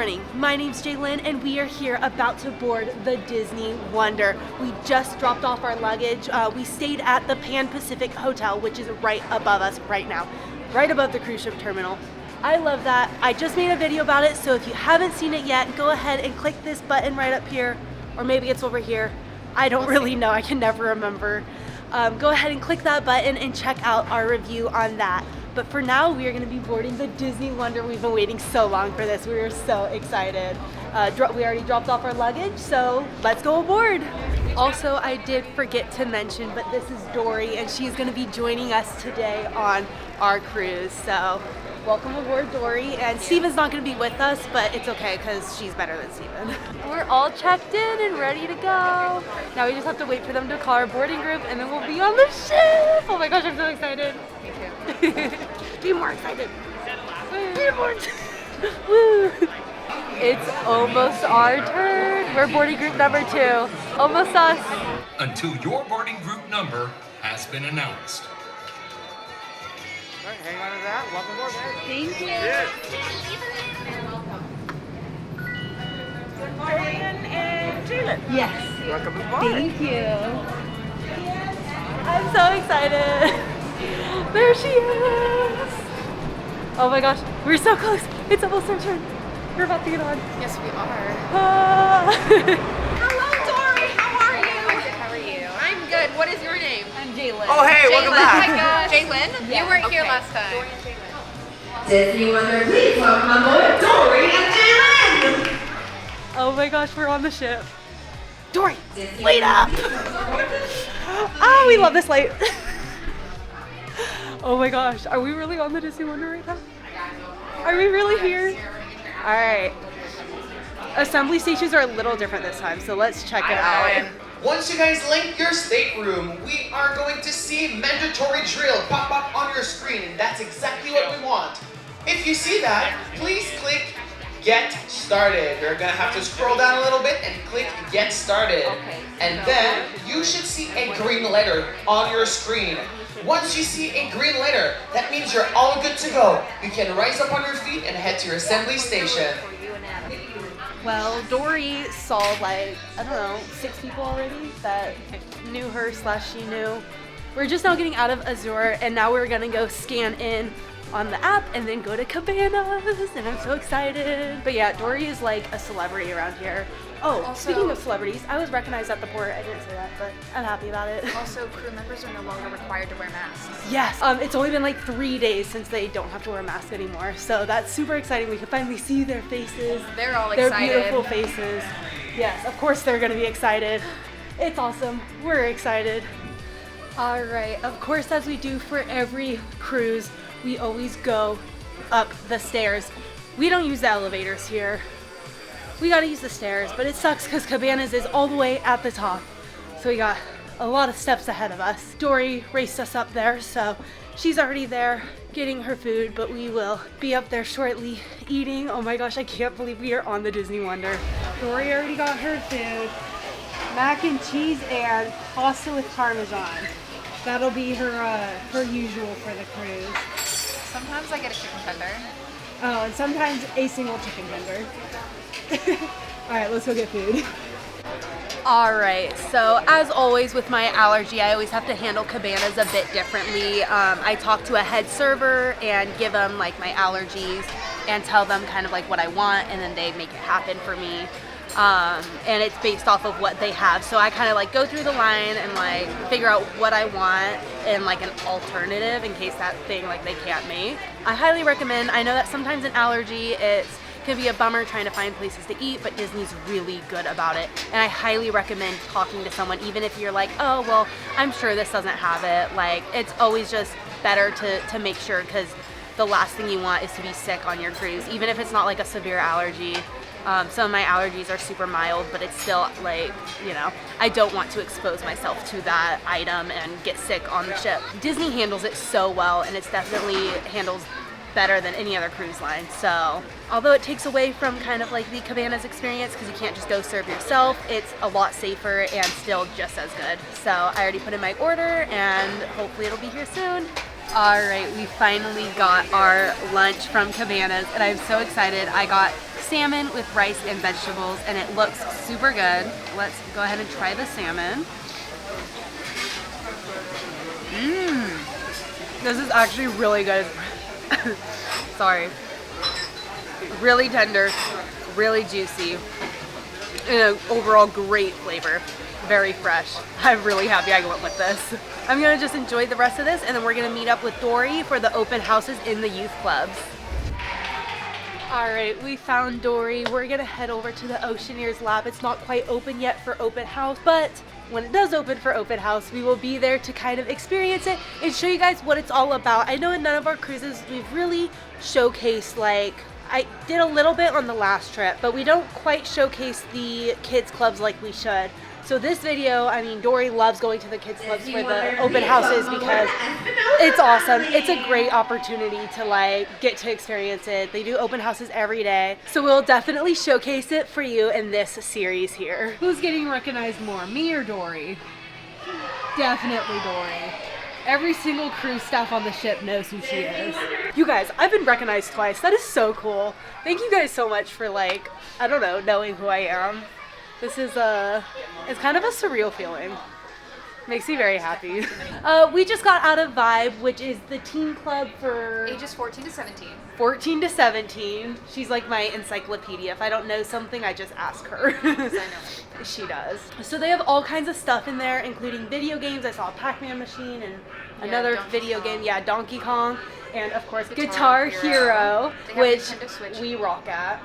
morning, my name's Jaylynn and we are here about to board the Disney Wonder. We just dropped off our luggage. We stayed at the Pan Pacific Hotel, which is right above us right now, right above the cruise ship terminal. I love that. I just made a video about it, so if you haven't seen it yet, go ahead and click this button right up here, or maybe it's over here. I don't really know, I can never remember. Go ahead and click that button and check out our review on that. But for now, we are going to be boarding the Disney Wonder. We've been waiting so long for this. We are so excited. We already dropped off our luggage, so let's go aboard. Also, I did forget to mention, but this is Dory, and she's going to be joining us today on our cruise. So welcome aboard, Dory. And Steven's not going to be with us, but it's okay because she's better than Steven. We're all checked in and ready to go. Now we just have to wait for them to call our boarding group, and then we'll be on the ship. Oh my gosh, I'm so excited. Be more excited. Be more Woo! It's almost our turn. We're boarding group number 2. Almost us. Until your boarding group number has been announced. All right, hang on to that. Welcome aboard, man. Thank you. Yeah. Good morning, and Jaylynn. Yes. Welcome aboard. Thank you. I'm so excited. There she is! Oh my gosh, we're so close. It's almost our turn. We're about to get on. Yes, we are. Hello, Dory. How are you? How are you? I'm good. What is your name? I'm Jaylynn. Oh, hey, welcome back. Oh my gosh. Jaylynn? Yeah. You weren't here Okay. last time. Disney Wonder, please welcome aboard Dory and Jaylynn! Oh my gosh, we're on the ship. Dory, wait up! Oh, we love this light. Oh my gosh, are we really on the Disney Wonder right now? Are we really here? All right. Assembly stations are a little different this time, so let's check it out. Once you guys link your stateroom, we are going to see mandatory drill pop up on your screen, and that's exactly what we want. If you see that, please click Get Started. You're gonna have to scroll down a little bit and click Get Started. Okay. And then you should see a green letter on your screen. Once you see a green letter, that means you're all good to go. You can rise up on your feet and head to your assembly station. Well, Dory saw like, I don't know, 6 people already that knew her / she knew. We're just now getting out of Azure, and now we're gonna go scan in on the app and then go to Cabanas, and I'm so excited. But yeah, Dory is like a celebrity around here. Oh, Also- speaking of celebrities, I was recognized at the port. I didn't say that, but I'm happy about it. Also, crew members are no longer required to wear masks. Yes, it's only been like 3 days since they don't have to wear masks anymore, so that's super exciting. We can finally see their faces. They're all Their excited. beautiful faces. Yes, of course they're gonna be excited. It's awesome. We're excited. All right, of course, as we do for every cruise, we always go up the stairs. We don't use the elevators here. We gotta use the stairs, but it sucks because Cabanas is all the way at the top. So we got a lot of steps ahead of us. Dory raced us up there, so she's already there getting her food, but we will be up there shortly eating. Oh my gosh, I can't believe we are on the Disney Wonder. Dory already got her food. Mac and cheese and pasta with Parmesan. That'll be her usual for the cruise. Sometimes I get a chicken tender. Oh, and sometimes a single chicken tender. All right, let's go get food. All right, so as always with my allergy, I always have to handle Cabanas a bit differently. I talk to a head server and give them like my allergies and tell them kind of like what I want, and then they make it happen for me. And it's based off of what they have. So I kind of like go through the line and like figure out what I want and like an alternative in case that thing like they can't make. I highly recommend, I know that sometimes an allergy, it can be a bummer trying to find places to eat, but Disney's really good about it. And I highly recommend talking to someone, even if you're like, oh, well, I'm sure this doesn't have it. Like, it's always just better to make sure, because the last thing you want is to be sick on your cruise, even if it's not like a severe allergy. Some of my allergies are super mild, but it's still like, you know, I don't want to expose myself to that item and get sick on the ship. Disney handles it so well, and it's definitely handles better than any other cruise line. So although it takes away from kind of like the Cabanas experience, because you can't just go serve yourself, it's a lot safer and still just as good. So I already put in my order and hopefully it'll be here soon. All right, we finally got our lunch from Cabanas and I'm so excited. I got salmon with rice and vegetables, and it looks super good. Let's go ahead and try the salmon. This is actually really good. Sorry. Really tender, really juicy, and an overall great flavor. Very fresh. I'm really happy I went with this. I'm gonna just enjoy the rest of this, and then we're gonna meet up with Dory for the open houses in the youth clubs. All right, we found Dory. We're gonna head over to the Oceaneer's lab. It's not quite open yet for open house, but when it does open for open house, we will be there to kind of experience it and show you guys what it's all about. I know in none of our cruises we've really showcased, like, I did a little bit on the last trip, but we don't quite showcase the kids clubs like we should. So this video, I mean, Dory loves going to the kids clubs for the open houses because it's awesome. It's a great opportunity to like get to experience it. They do open houses every day. So we'll definitely showcase it for you in this series here. Who's getting recognized more, me or Dory? Definitely Dory. Every single crew staff on the ship knows who she is. You guys, I've been recognized twice. That is so cool. Thank you guys so much for like, I don't know, knowing who I am. This is it's kind of a surreal feeling. Makes me very happy. We just got out of Vibe, which is the teen club for Ages 14 to 17. 14 to 17. She's like my encyclopedia. If I don't know something, I just ask her. Because I know. She does. So they have all kinds of stuff in there, including video games. I saw a Pac-Man machine and another Donkey video Kong. game. Yeah, Donkey Kong. And of course, Guitar Hero, They have which Nintendo Switch. we rock at.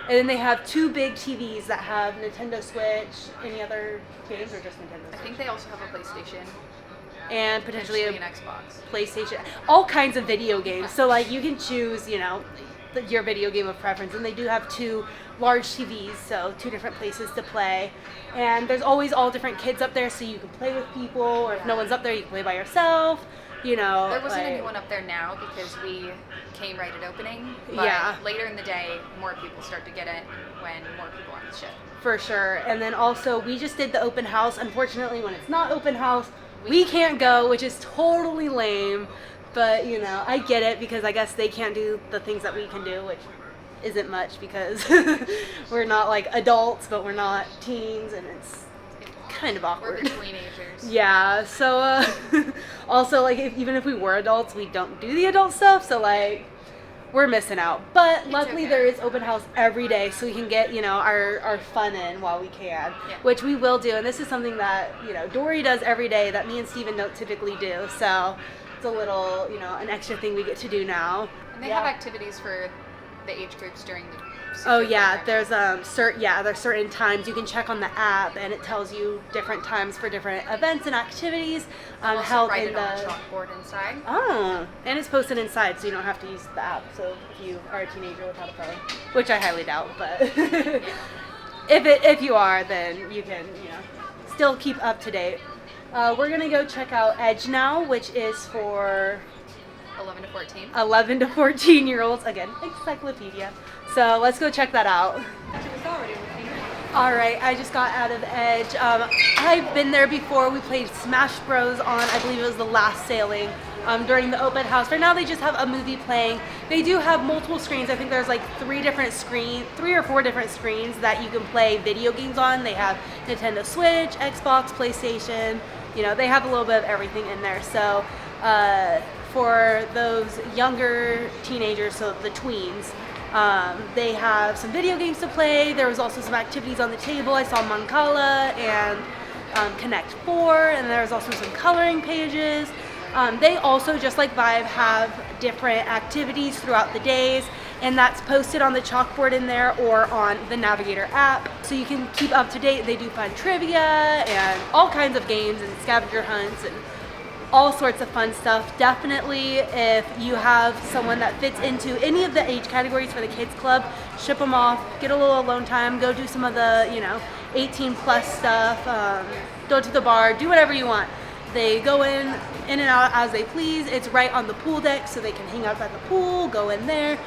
And then they have 2 big TVs that have Nintendo Switch. Any other games or just Nintendo Switch? I think they also have a PlayStation. And potentially An Xbox. PlayStation. All kinds of video games. So like you can choose, you know, your video game of preference. And they do have 2 large TVs, so 2 different places to play. And there's always all different kids up there, so you can play with people. Or if no one's up there, you can play by yourself. You know, There wasn't like, anyone up there now because we came right at opening. But Yeah. later in the day, more people start to get it when more people are on the ship. For sure. And then also, we just did the open house. Unfortunately, when it's not open house, we can't go, which is totally lame. But, you know, I get it because I guess they can't do the things that we can do, which isn't much because we're not like adults, but we're not teens, and it's kind of We're awkward. the teenagers. Yeah, so also like even if we were adults, we don't do the adult stuff, so like we're missing out. But luckily okay. there is open house every day, so we can get, you know, our fun in while we can, which we will do. And this is something that, you know, Dory does every day that me and Steven don't typically do. So it's a little, you know, an extra thing we get to do now. And they have activities for the age groups during the Oh yeah, program. there's certain times you can check on the app, and it tells you different times for different events and activities Also held write in it the on a chalkboard inside. Oh, and it's posted inside, so you don't have to use the app. So if you are a teenager without a phone, which I highly doubt, but if you are, then you can, you know, still keep up to date. We're gonna go check out Edge now, which is for 11 to 14. 11 to 14 year olds. Again, encyclopedia. So let's go check that out. All right, I just got out of Edge. I've been there before. We played Smash Bros on, I believe it was the last sailing during the open house. Right now they just have a movie playing. They do have multiple screens. I think there's like 3 or 4 different screens that you can play video games on. They have Nintendo Switch, Xbox, PlayStation. You know, they have a little bit of everything in there. So for those younger teenagers, so the tweens, they have some video games to play. There was also some activities on the table. I saw Mancala and Connect 4, and there was also some coloring pages. They also, just like Vibe, have different activities throughout the days, and that's posted on the chalkboard in there or on the Navigator app, so you can keep up to date. They do fun trivia and all kinds of games and scavenger hunts and all sorts of fun stuff. Definitely, if you have someone that fits into any of the age categories for the kids club, ship them off, get a little alone time, go do some of the, you know, 18 plus stuff, go to the bar, do whatever you want. They go in and out as they please. It's right on the pool deck, so they can hang out at the pool, go in there,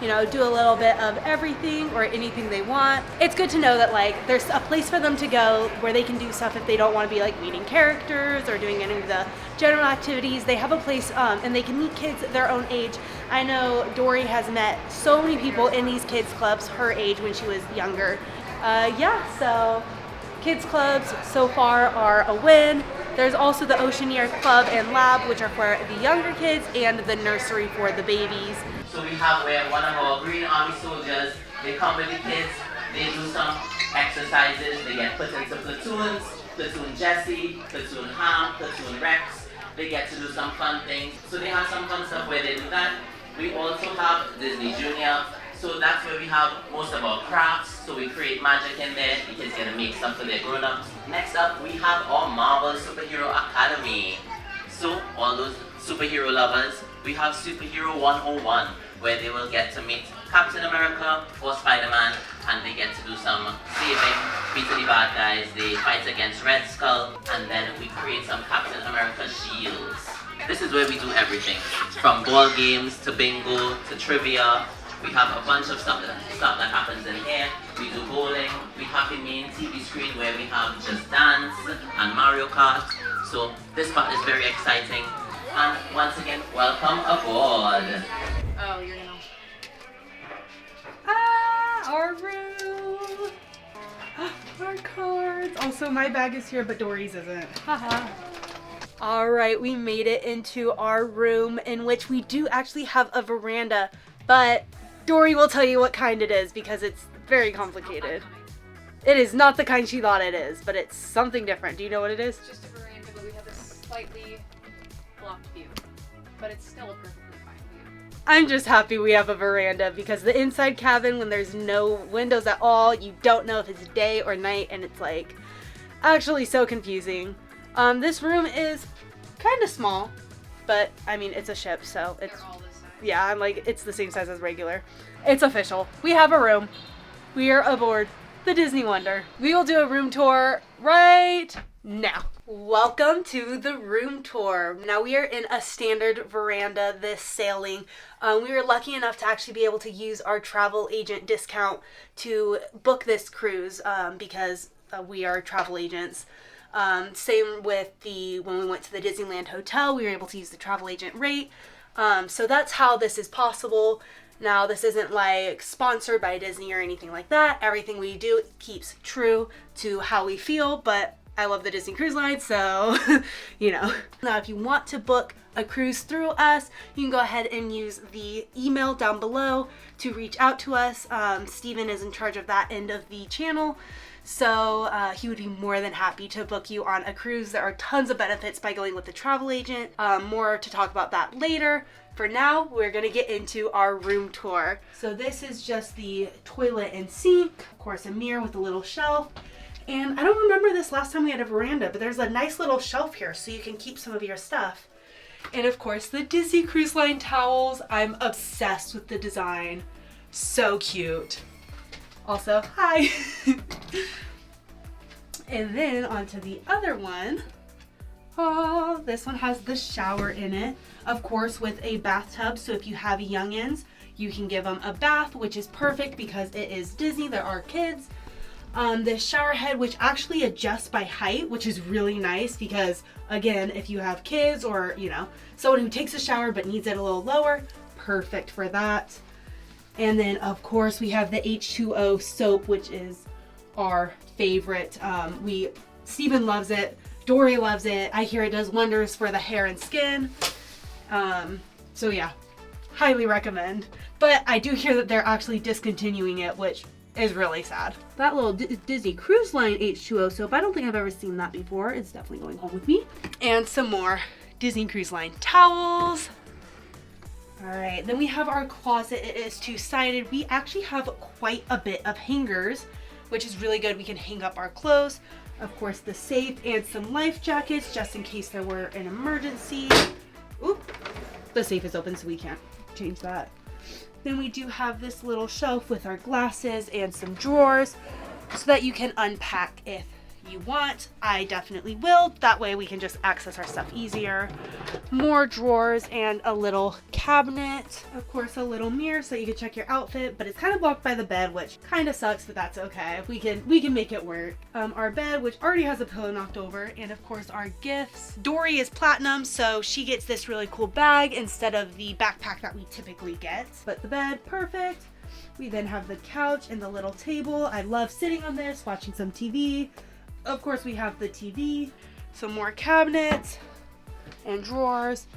you know, do a little bit of everything or anything they want. It's good to know that like there's a place for them to go where they can do stuff if they don't want to be like meeting characters or doing any of the general activities. They have a place and they can meet kids their own age. I know Dory has met so many people in these kids clubs her age when she was younger. Yeah, so kids clubs so far are a win. There's also the Oceaneer Club and Lab, which are for the younger kids, and the nursery for the babies. So we have where one of our Green Army soldiers, they come with the kids, they do some exercises, they get put into platoons, Platoon Jesse, Platoon Ham, Platoon Rex. They get to do some fun things. So they have some fun stuff where they do that. We also have Disney Junior. So that's where we have most of our crafts. So we create magic in there. The kids get to make stuff for their grown-ups. Next up, we have our Marvel Superhero Academy. So all those superhero lovers, we have Superhero 101, where they will get to meet Captain America or Spider-Man, and they get to do some saving, beating the bad guys. They fight against Red Skull, and then we create some Captain America shields. This is where we do everything, from ball games to bingo to trivia. We have a bunch of stuff that happens in here. We do bowling. We have the main TV screen where we have Just Dance and Mario Kart. So this part is very exciting. And once again, welcome aboard. Oh, you're gonna. Our room. Our cards. Also, my bag is here, but Dory's isn't. Haha. All right, we made it into our room, in which we do actually have a veranda, but Dory will tell you what kind it is because it's very complicated. It is not the kind she thought it is, but it's something different. Do you know what it is? It's just a veranda, but we have a slightly blocked view. But it's still a perfectly fine view. I'm just happy we have a veranda because the inside cabin, when there's no windows at all, you don't know if it's day or night, and it's like actually so confusing. This room is kind of small, but I mean, it's a ship, so it's... They're all this size. Yeah, I'm like, it's the same size as regular. It's official. We have a room. We are aboard the Disney Wonder. We will do a room tour right now. Welcome to the room tour. Now we are in a standard veranda this sailing. We were lucky enough to actually be able to use our travel agent discount to book this cruise because we are travel agents. Same with when we went to the Disneyland Hotel, we were able to use the travel agent rate. So that's how this is possible. Now, this isn't like sponsored by Disney or anything like that. Everything we do keeps true to how we feel, but I love the Disney Cruise Line, so, you know. Now, if you want to book a cruise through us, you can go ahead and use the email down below to reach out to us. Steven is in charge of that end of the channel. So he would be more than happy to book you on a cruise. There are tons of benefits by going with the travel agent. More to talk about that later. For now, we're gonna get into our room tour. So this is just the toilet and sink. Of course, a mirror with a little shelf. And I don't remember this last time we had a veranda, but there's a nice little shelf here so you can keep some of your stuff. And of course, the Disney Cruise Line towels. I'm obsessed with the design. So cute. Also, hi. And then onto the other one. Oh, this one has the shower in it, of course, with a bathtub. So if you have youngins, you can give them a bath, which is perfect because it is Disney. There are kids. The shower head, which actually adjusts by height, which is really nice because, again, if you have kids or, you know, someone who takes a shower but needs it a little lower, perfect for that. And then, of course, we have the H2O soap, which is our favorite. Steven loves it. Dory loves it. I hear it does wonders for the hair and skin. So yeah, highly recommend. But I do hear that they're actually discontinuing it, which is really sad. That little Disney Cruise Line H2O soap, I don't think I've ever seen that before. It's definitely going home with me. And some more Disney Cruise Line towels. All right, then we have our closet. It is two-sided. We actually have quite a bit of hangers, which is really good. We can hang up our clothes. Of course, the safe and some life jackets just in case there were an emergency. Oop, the safe is open, so we can't change that. Then we do have this little shelf with our glasses and some drawers so that you can unpack if you want. I definitely will. That way we can just access our stuff easier. More drawers and a little cabinet. Of course, a little mirror so you can check your outfit, but it's kind of blocked by the bed, which kind of sucks, but that's okay. We can make it work. Our bed, which already has a pillow knocked over, and of course our gifts. Dory is platinum, so she gets this really cool bag instead of the backpack that we typically get. But the bed, perfect. We then have the couch and the little table. I love sitting on this, watching some TV. Of course, we have the TV, some more cabinets and drawers,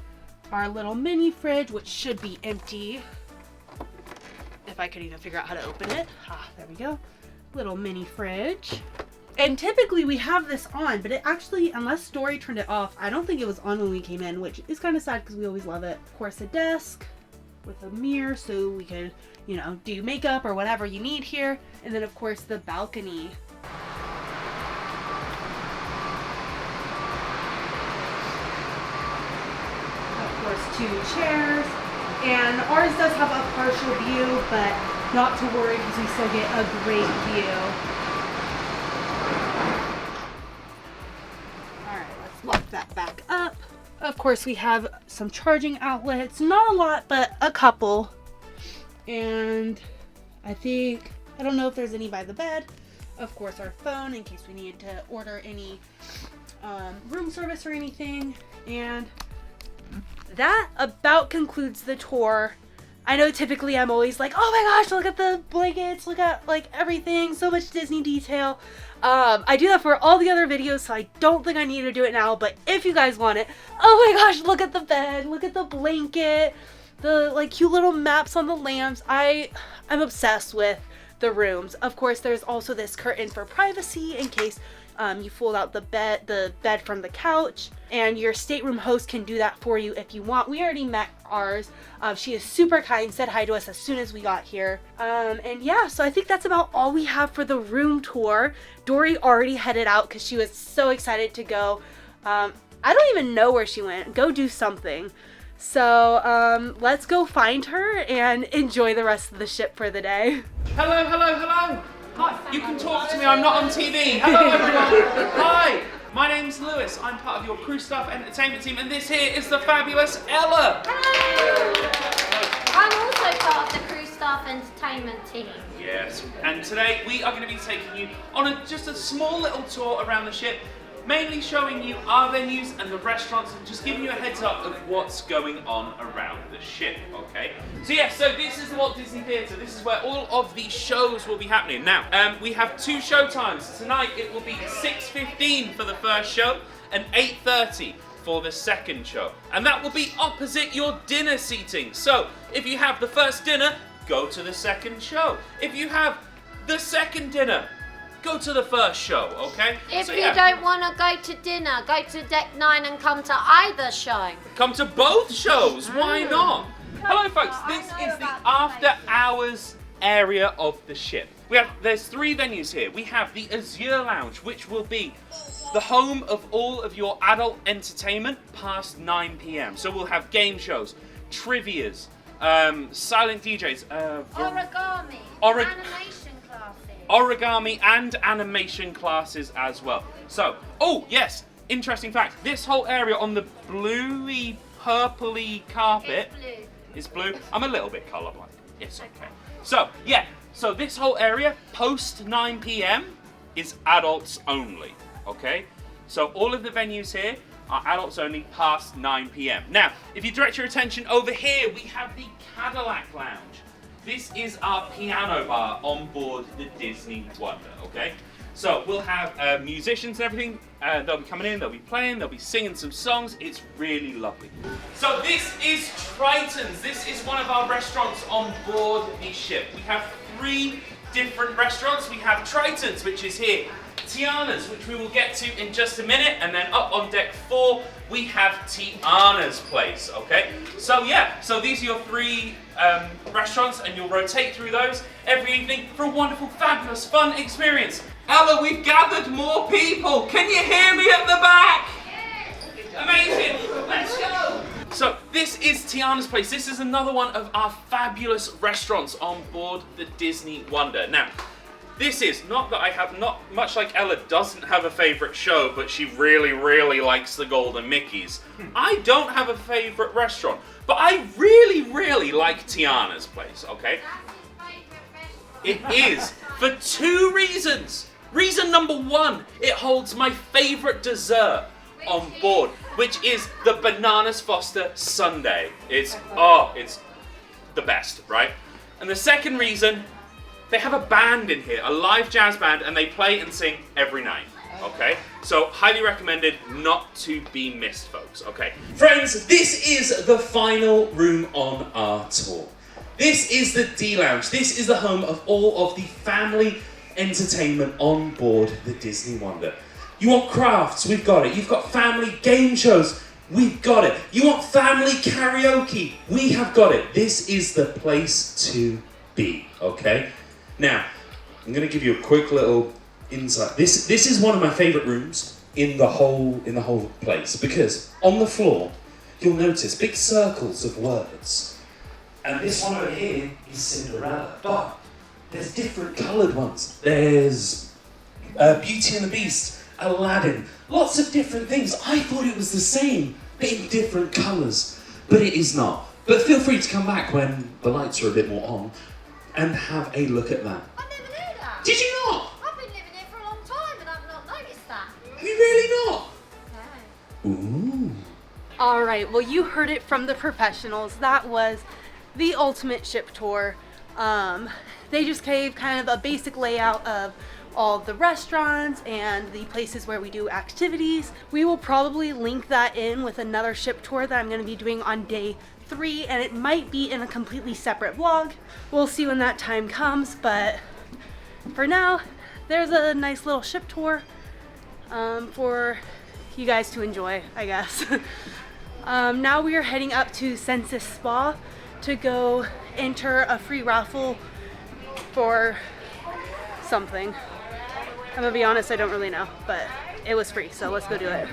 our little mini fridge, which should be empty. If I could even figure out how to open it. Ah, there we go. Little mini fridge. And typically we have this on, but it actually, unless Dory turned it off, I don't think it was on when we came in, which is kind of sad because we always love it. Of course, a desk with a mirror so we could, you know, do makeup or whatever you need here. And then of course the balcony. Of course, 2 chairs. And ours does have a partial view, but not to worry because we still get a great view. Alright, let's lock that back up. Of course, we have some charging outlets. Not a lot, but a couple. And I don't know if there's any by the bed. Of course, our phone in case we need to order any room service or anything. And that about concludes the tour. I know typically I'm always like, oh my gosh, look at the blankets, look at like everything, so much Disney detail. I do that for all the other videos, so I don't think I need to do it now, but if you guys want it, oh my gosh, look at the bed, look at the blanket, the like cute little maps on the lamps. I'm obsessed with the rooms. Of course, there's also this curtain for privacy in case you fold out the bed from the couch, and your stateroom host can do that for you if you want. We already met ours. She is super kind, said hi to us as soon as we got here. And yeah, so I think that's about all we have for the room tour. Dory already headed out because she was so excited to go. I don't even know where she went. Go do something. So let's go find her and enjoy the rest of the ship for the day. Hello, hello, hello. Hi, you can talk to me, I'm not on TV. Hello everyone. Hi, my name's Lewis. I'm part of your crew staff entertainment team, and this here is the fabulous Ella. Hello. I'm also part of the crew staff entertainment team. Yes, and today we are going to be taking you on just a small little tour around the ship, mainly showing you our venues and the restaurants and just giving you a heads up of what's going on around the ship, okay? So yeah, so this is the Walt Disney Theatre. This is where all of the shows will be happening. Now, we have 2 show times. Tonight it will be 6:15 for the first show and 8:30 for the second show. And that will be opposite your dinner seating. So if you have the first dinner, go to the second show. If you have the second dinner, go to the first show, okay? If you don't want to go to dinner, go to deck 9 and come to either show. Come to both shows, why not? Hello folks, this is the after hours area of the ship. There's 3 venues here. We have the Azure Lounge, which will be the home of all of your adult entertainment past 9 p.m. So we'll have game shows, trivias, silent DJs, origami and animation classes as well. So, oh yes, interesting fact, this whole area on the bluey purpley carpet is blue. I'm a little bit colorblind, it's okay. So yeah, so this whole area post 9 p.m. is adults only, okay? So all of the venues here are adults only past 9 p.m. Now, if you direct your attention over here, we have the Cadillac Lounge. This is our piano bar on board the Disney Wonder, okay? So we'll have musicians and everything. They'll be coming in, they'll be playing, they'll be singing some songs. It's really lovely. So this is Triton's. This is one of our restaurants on board the ship. We have 3 different restaurants. We have Triton's, which is here. Tiana's, which we will get to in just a minute, and then up on deck 4 we have Tiana's place, okay? So yeah, so these are your 3 restaurants, and you'll rotate through those every evening for a wonderful, fabulous, fun experience. Ella, we've gathered more people. Can you hear me at the back? Amazing, let's go. So this is Tiana's place. This is another one of our fabulous restaurants on board the Disney Wonder. Now, this is, not that I have, not much like Ella doesn't have a favourite show, but she really, really likes the Golden Mickeys. I don't have a favourite restaurant, but I really, really like Tiana's place, okay? It is, for 2 reasons. Reason number 1, it holds my favourite dessert on board, which is the Bananas Foster Sundae. It's the best, right? And the second reason, they have a band in here, a live jazz band, and they play and sing every night, okay? So, highly recommended, not to be missed, folks, okay? Friends, this is the final room on our tour. This is the D Lounge. This is the home of all of the family entertainment on board the Disney Wonder. You want crafts? We've got it. You've got family game shows? We've got it. You want family karaoke? We have got it. This is the place to be, okay? Now, I'm going to give you a quick little insight. This is one of my favourite rooms in the whole place, because on the floor you'll notice big circles of words, and this one over here is Cinderella, but there's different coloured ones. There's Beauty and the Beast, Aladdin, lots of different things. I thought it was the same, but in different colours, but it is not. But feel free to come back when the lights are a bit more on and have a look at that. I never knew that. Did you not? I've been living here for a long time and I've not noticed that. Have you really not? No. Ooh. All right, well, you heard it from the professionals. That was the ultimate ship tour. They just gave kind of a basic layout of all the restaurants and the places where we do activities. We will probably link that in with another ship tour that I'm going to be doing on day 3, and it might be in a completely separate vlog. We'll see when that time comes, but for now, there's a nice little ship tour for you guys to enjoy, I guess. Now we are heading up to Senses Spa to go enter a free raffle for something. I'm gonna be honest, I don't really know, but it was free, so let's go do it.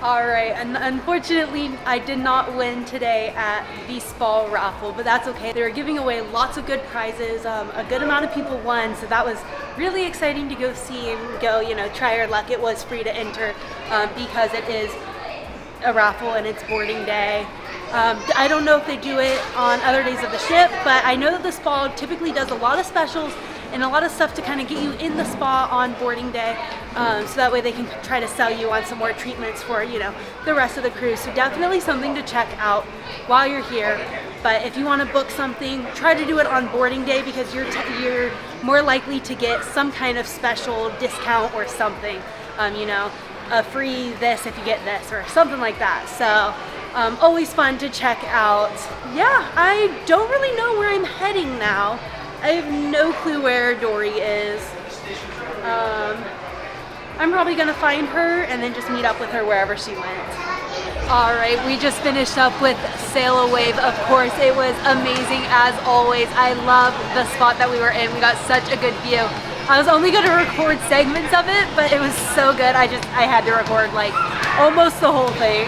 Alright, and unfortunately I did not win today at the spa raffle, but that's okay. They were giving away lots of good prizes, a good amount of people won, so that was really exciting to go see and go, you know, try our luck. It was free to enter because it is a raffle and it's boarding day. I don't know if they do it on other days of the ship, but I know that the spa typically does a lot of specials and a lot of stuff to kind of get you in the spa on boarding day, so that way they can try to sell you on some more treatments for, you know, the rest of the cruise. So definitely something to check out while you're here. But if you want to book something, try to do it on boarding day because you're more likely to get some kind of special discount or something, you know, a free this if you get this or something like that. So always fun to check out. Yeah, I don't really know where I'm heading now. I have no clue where Dory is. I'm probably gonna find her and then just meet up with her wherever she went. All right, we just finished up with Sail a Wave. Of course, it was amazing as always. I love the spot that we were in. We got such a good view. I was only gonna record segments of it, but it was so good. I had to record like almost the whole thing.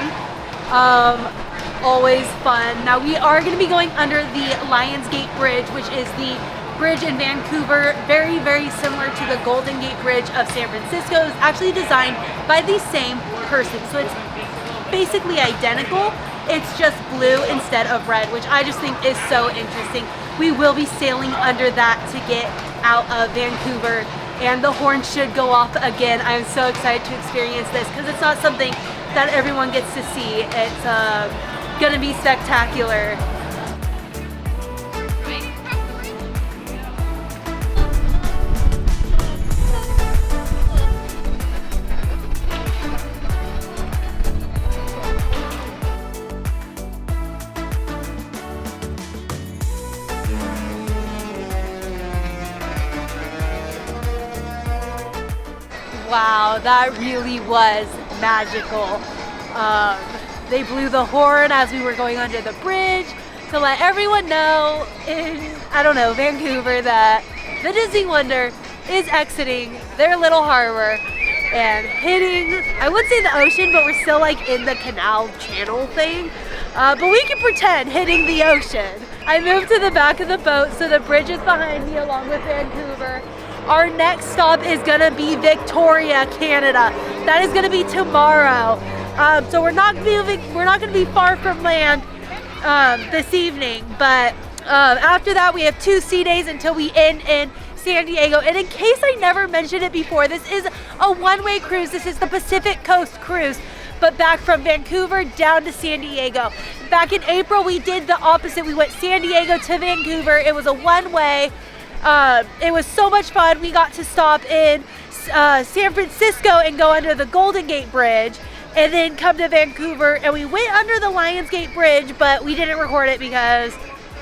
Always fun. Now we are gonna be going under the Lionsgate Bridge, which is the bridge in Vancouver, very, very similar to the Golden Gate Bridge of San Francisco. It's actually designed by the same person, so it's basically identical. It's just blue instead of red, which I just think is so interesting. We will be sailing under that to get out of Vancouver, and the horn should go off again. I'm so excited to experience this because it's not something that everyone gets to see. It's gonna be spectacular. Wow, that really was magical. They blew the horn as we were going under the bridge to let everyone know in, I don't know, Vancouver, that the Disney Wonder is exiting their little harbor and hitting, I would say the ocean, but we're still like in the canal channel thing. But we can pretend hitting the ocean. I moved to the back of the boat, so the bridge is behind me along with Vancouver. Our next stop is gonna be Victoria, Canada. That is gonna be tomorrow. So we're not gonna be far from land this evening, but after that we have 2 sea days until we end in San Diego. And in case I never mentioned it before, this is a one-way cruise. This is the Pacific Coast Cruise, but back from Vancouver down to San Diego. Back in April, we did the opposite. We went San Diego to Vancouver. It was a one-way. It was so much fun. We got to stop in San Francisco and go under the Golden Gate Bridge, and then come to Vancouver, and we went under the Lions Gate Bridge, but we didn't record it because,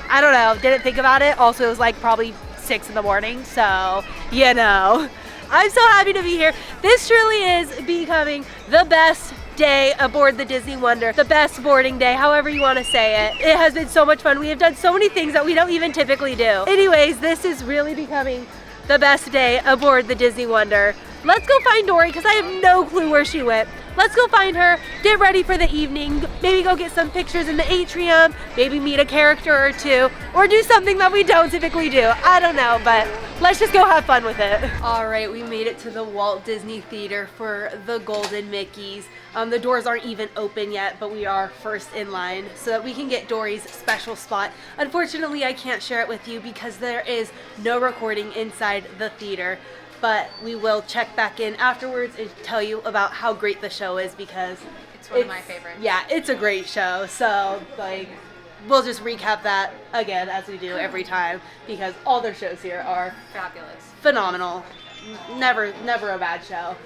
I don't know, didn't think about it. Also, it was like probably 6 in the morning, so, you know. I'm so happy to be here. This truly is becoming the best day aboard the Disney Wonder, the best boarding day, however you want to say it. It has been so much fun. We have done so many things that we don't even typically do. Anyways, this is really becoming the best day aboard the Disney Wonder. Let's go find Dory because I have no clue where she went. Let's go find her, get ready for the evening, maybe go get some pictures in the atrium, maybe meet a character or two, or do something that we don't typically do. I don't know, but let's just go have fun with it. All right, we made it to the Walt Disney Theater for the Golden Mickeys. The doors aren't even open yet, but we are first in line so that we can get Dory's special spot. Unfortunately, I can't share it with you because there is no recording inside the theater. But we will check back in afterwards and tell you about how great the show is because it's one of my favorites. Yeah, it's a great show. So like, we'll just recap that again as we do every time because all their shows here are fabulous, phenomenal. Never a bad show.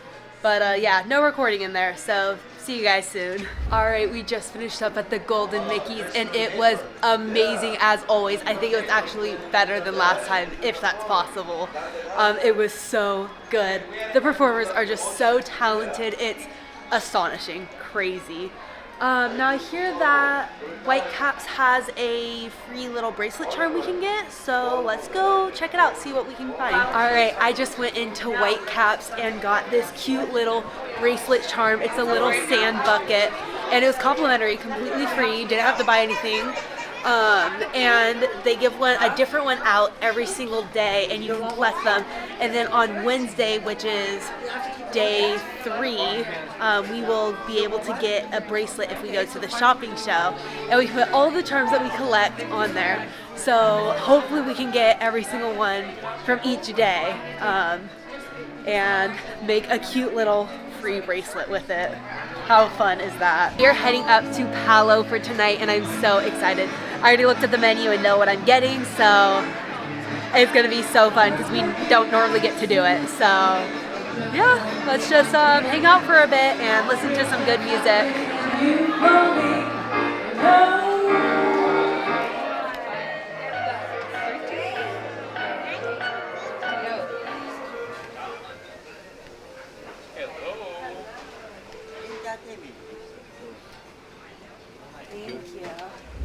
But yeah, no recording in there, so see you guys soon. All right, we just finished up at the Golden Mickeys and it was amazing as always. I think it was actually better than last time, if that's possible. It was so good. The performers are just so talented. It's astonishing, crazy. Now I hear that Whitecaps has a free little bracelet charm we can get, so let's go check it out, see what we can find. All right, I just went into Whitecaps and got this cute little bracelet charm. It's a little sand bucket, and it was complimentary, completely free, didn't have to buy anything. And they give a different one out every single day, and you can collect them. And then on Wednesday, which is day 3, we will be able to get a bracelet if we go to the shopping show, and we put all the charms that we collect on there. So hopefully we can get every single one from each day, and make a cute little free bracelet with it. How fun is that? We're heading up to Palo for tonight and I'm so excited. I already looked at the menu and know what I'm getting, so it's gonna be so fun because we don't normally get to do it. So yeah, let's just hang out for a bit and listen to some good music.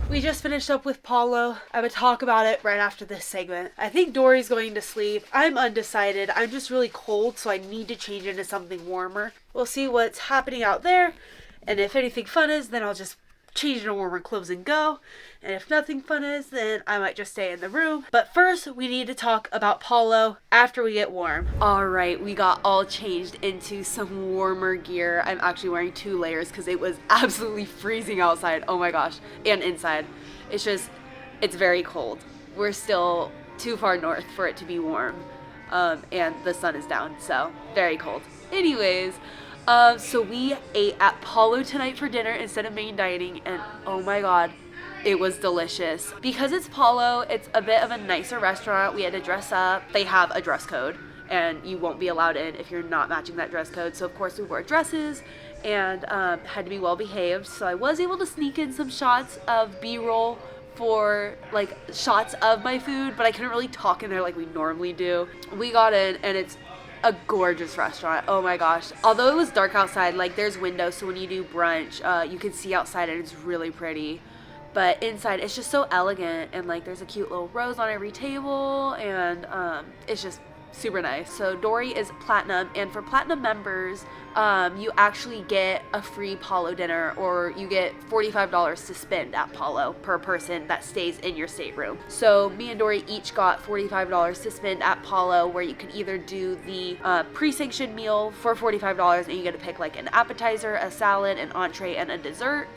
We just finished up with Palo. I would talk about it right after this segment. I think Dory's going to sleep. I'm undecided. I'm just really cold, so I need to change into something warmer. We'll see what's happening out there, and if anything fun is, then I'll just change into warmer clothes and go. And if nothing fun is, then I might just stay in the room. But first, we need to talk about Palo after we get warm. All right, we got all changed into some warmer gear. I'm actually wearing 2 layers because it was absolutely freezing outside. Oh my gosh, and inside. It's very cold. We're still too far north for it to be warm. And the sun is down, so very cold. Anyways, so we ate at Palo tonight for dinner instead of main dining, and oh my god, it was delicious. Because it's Palo, it's a bit of a nicer restaurant. We had to dress up. They have a dress code, and you won't be allowed in if you're not matching that dress code. So of course we wore dresses and had to be well behaved. So I was able to sneak in some shots of B-roll for like shots of my food, but I couldn't really talk in there like we normally do. We got in and it's a gorgeous restaurant. Oh my gosh. Although it was dark outside, like there's windows, so when you do brunch, you can see outside and it's really pretty. But inside, it's just so elegant, and like there's a cute little rose on every table, and it's just super nice. So Dory is platinum, and for platinum members, you actually get a free Palo dinner, or you get $45 to spend at Palo per person that stays in your stateroom. So me and Dory each got $45 to spend at Palo, where you can either do the pre-sanctioned meal for $45 and you get to pick like an appetizer, a salad, an entree, and a dessert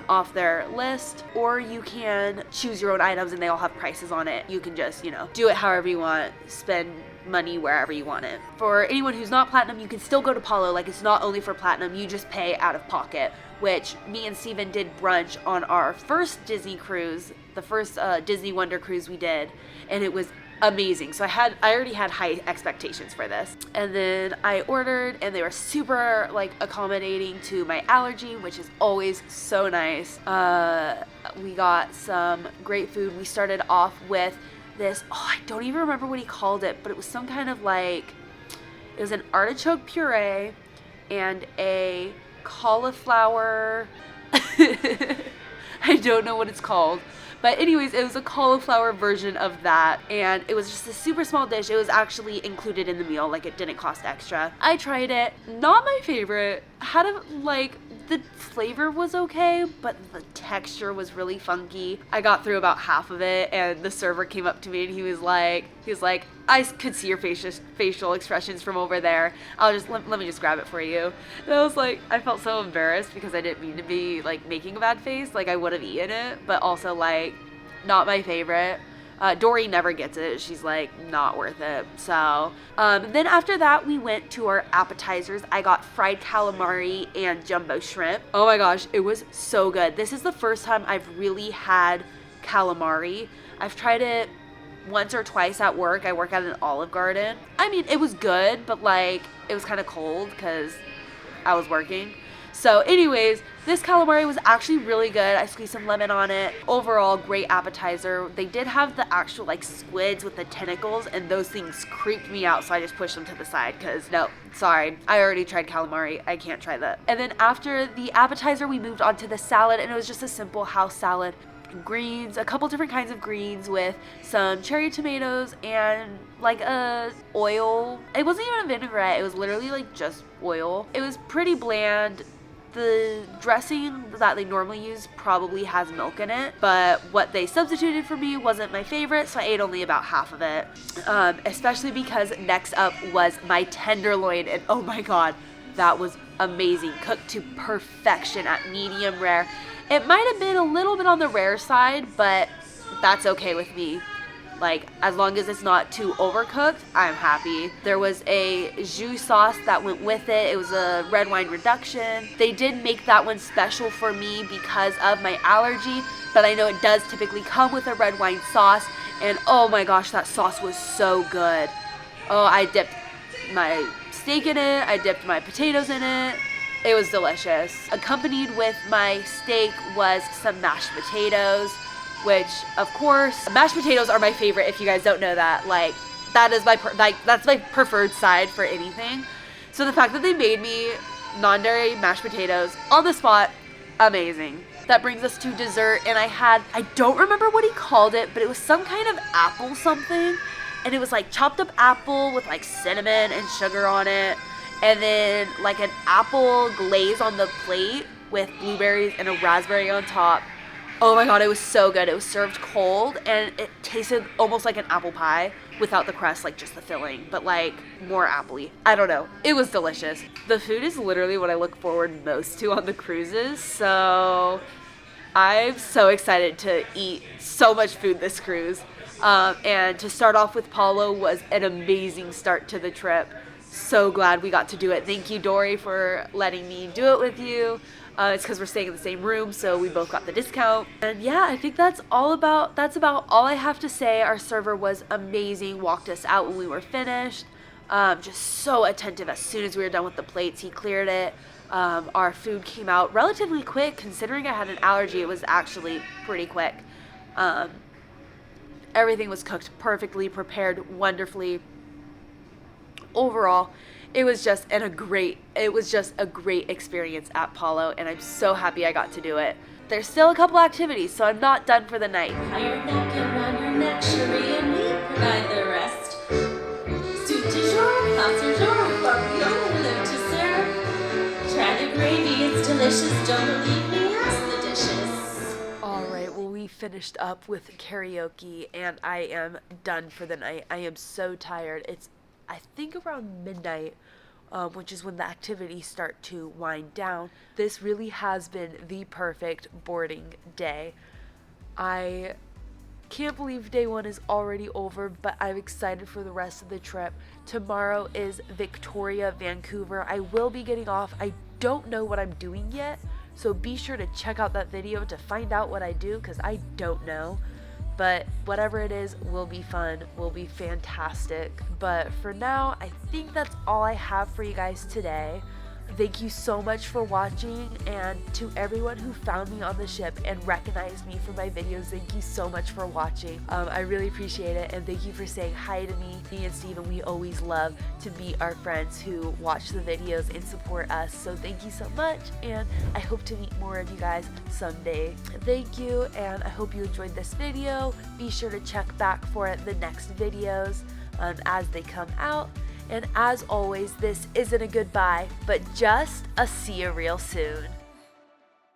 off their list, or you can choose your own items and they all have prices on it. You can just, you know, do it however you want, spend money wherever you want it. For anyone who's not platinum, you can still go to Palo. Like, it's not only for platinum, you just pay out of pocket, which me and Steven did brunch on our first Disney cruise, the first Disney Wonder cruise we did, and it was amazing. So I already had high expectations for this. And then I ordered, and they were super like accommodating to my allergy, which is always so nice. We got some great food. We started off with this, I don't even remember what he called it, but it was some kind of like, it was an artichoke puree and a cauliflower, I don't know what it's called. But anyways, it was a cauliflower version of that, and it was just a super small dish. It was actually included in the meal, like it didn't cost extra. I tried it, not my favorite. Had a, like, the flavor was okay, but the texture was really funky. I got through about half of it, and the server came up to me and he was like, I could see your facial expressions from over there. Let me just grab it for you. And I was like, I felt so embarrassed because I didn't mean to be like making a bad face. Like, I would have eaten it, but also like not my favorite. Dory never gets it. She's like, not worth it. So then after that, we went to our appetizers. I got fried calamari and jumbo shrimp. Oh my gosh, it was so good. This is the first time I've really had calamari. I've tried it once or twice at work. I work at an Olive Garden. I mean, it was good, but like, it was kind of cold because I was working. So anyways, this calamari was actually really good. I squeezed some lemon on it. Overall, great appetizer. They did have the actual like squids with the tentacles, and those things creeped me out, so I just pushed them to the side because no, sorry, I already tried calamari. I can't try that. And then after the appetizer, we moved on to the salad, and it was just a simple house salad. Greens, a couple different kinds of greens with some cherry tomatoes and like a oil. It wasn't even a vinaigrette. It was literally like just oil. It was pretty bland. The dressing that they normally use probably has milk in it, but what they substituted for me wasn't my favorite, so I ate only about half of it. Especially because next up was my tenderloin, and oh my god, that was amazing. Cooked to perfection at medium rare. It might have been a little bit on the rare side, but that's okay with me. Like, as long as it's not too overcooked, I'm happy. There was a jus sauce that went with it. It was a red wine reduction. They did make that one special for me because of my allergy, but I know it does typically come with a red wine sauce, and oh my gosh, that sauce was so good. Oh, I dipped my steak in it. I dipped my potatoes in it. It was delicious. Accompanied with my steak was some mashed potatoes, which, of course, mashed potatoes are my favorite. If you guys don't know that, like, that is that's my preferred side for anything. So the fact that they made me non-dairy mashed potatoes on the spot, amazing. That brings us to dessert, and I don't remember what he called it, but it was some kind of apple something, and it was like chopped up apple with like cinnamon and sugar on it, and then like an apple glaze on the plate with blueberries and a raspberry on top. Oh my god, it was so good. It was served cold, and it tasted almost like an apple pie without the crust, like just the filling, but like more appley. I don't know. It was delicious. The food is literally what I look forward most to on the cruises, so I'm so excited to eat so much food this cruise. And to start off with Palo was an amazing start to the trip. So glad we got to do it. Thank you, Dory, for letting me do it with you. It's because we're staying in the same room, so we both got the discount. And yeah, I think that's about all I have to say. Our server was amazing, walked us out when we were finished. Just so attentive. As soon as we were done with the plates, he cleared it. Our food came out relatively quick. Considering I had an allergy, it was actually pretty quick. Everything was cooked perfectly, prepared wonderfully. Overall, it was just a great experience at Palo, and I'm so happy I got to do it. There's still a couple activities, so I'm not done for the night. Tie your neck around your neck, Cherie, and we provide the rest. Suit Sponsor jar with barbacoa we live to serve. Try the gravy, it's delicious. Don't believe me, ask the dishes. Alright, well we finished up with karaoke and I am done for the night. I am so tired. It's, I think, around midnight, which is when the activities start to wind down. This really has been the perfect boarding day. I can't believe day one is already over, but I'm excited for the rest of the trip. Tomorrow is Victoria, Vancouver. I will be getting off. I don't know what I'm doing yet, so be sure to check out that video to find out what I do, because I don't know. But whatever it is will be fun, will be fantastic. But for now, I think that's all I have for you guys today. Thank you so much for watching, and to everyone who found me on the ship and recognized me for my videos, thank you so much for watching. I really appreciate it, and thank you for saying hi to me. Me and Steven, we always love to meet our friends who watch the videos and support us, so thank you so much, and I hope to meet more of you guys someday. Thank you, and I hope you enjoyed this video. Be sure to check back for the next videos as they come out. And as always, this isn't a goodbye, but just a see you real soon.